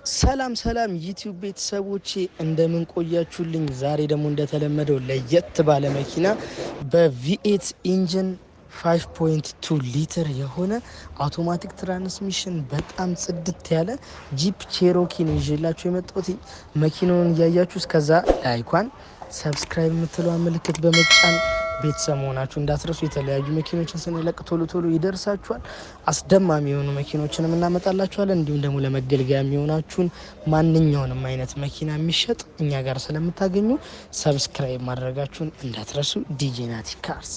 ሰላም ሰላም ዩቲዩብ ቤተሰቦቼ እንደምን ቆያችሁልኝ? ዛሬ ደግሞ እንደተለመደው ለየት ባለ መኪና በቪኤት ኢንጂን 5.2 ሊትር የሆነ አውቶማቲክ ትራንስሚሽን በጣም ጽድት ያለ ጂፕ ቼሮኪ ነው ይዤላችሁ የመጣሁት። መኪናውን እያያችሁ እስከዛ ላይኳን ሰብስክራይብ የምትለዋ ምልክት በመጫን ቤተሰብ መሆናችሁ እንዳትረሱ። የተለያዩ መኪኖችን ስንለቅ ቶሎ ቶሎ ይደርሳችኋል። አስደማሚ የሆኑ መኪኖችንም እናመጣላችኋለን። እንዲሁም ደግሞ ለመገልገያ የሚሆናችሁን ማንኛውንም አይነት መኪና የሚሸጥ እኛ ጋር ስለምታገኙ ሰብስክራይብ ማድረጋችሁን እንዳትረሱ። ዲጄ ናቲ ካርስ።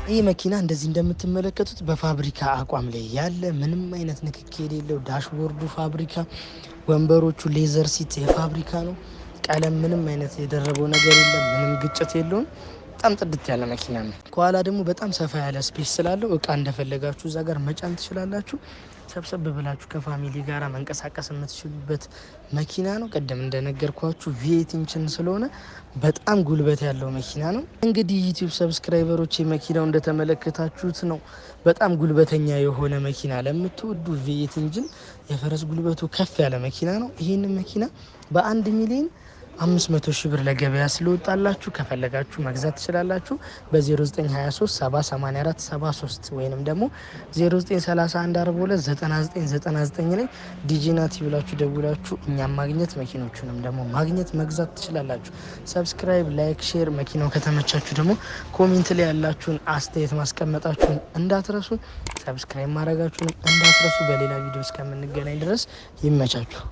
ይህ መኪና እንደዚህ እንደምትመለከቱት በፋብሪካ አቋም ላይ ያለ ምንም አይነት ንክኪ የሌለው ዳሽቦርዱ ፋብሪካ፣ ወንበሮቹ ሌዘር ሲት የፋብሪካ ነው። ቀለም ምንም አይነት የደረበው ነገር የለም። ምንም ግጭት የለውም። በጣም ጥድት ያለ መኪና ነው። ከኋላ ደግሞ በጣም ሰፋ ያለ ስፔስ ስላለው እቃ እንደፈለጋችሁ እዛ ጋር መጫን ትችላላችሁ። ሰብሰብ ብላችሁ ከፋሚሊ ጋራ መንቀሳቀስ የምትችሉበት መኪና ነው። ቀደም እንደነገርኳችሁ ቪኤት ኢንጂን ስለሆነ በጣም ጉልበት ያለው መኪና ነው። እንግዲህ ዩቲዩብ ሰብስክራይበሮች መኪናው እንደተመለከታችሁት ነው። በጣም ጉልበተኛ የሆነ መኪና ለምትወዱ ቪኤት ኢንጂን የፈረስ ጉልበቱ ከፍ ያለ መኪና ነው። ይህንን መኪና በ1 ሚሊዮን 500 ሺህ ብር ለገበያ ስለወጣላችሁ ከፈለጋችሁ መግዛት ትችላላችሁ። በ0923 784 73 ወይንም ደግሞ 0931429999 ላይ ዲጄ ናቲ ብላችሁ ደውላችሁ እኛም ማግኘት መኪኖቹንም ደግሞ ማግኘት መግዛት ትችላላችሁ። ሰብስክራይብ፣ ላይክ፣ ሼር። መኪናው ከተመቻችሁ ደግሞ ኮሜንት ላይ ያላችሁን አስተያየት ማስቀመጣችሁን እንዳትረሱ። ሰብስክራይብ ማድረጋችሁን እንዳትረሱ። በሌላ ቪዲዮ እስከምንገናኝ ድረስ ይመቻችሁ።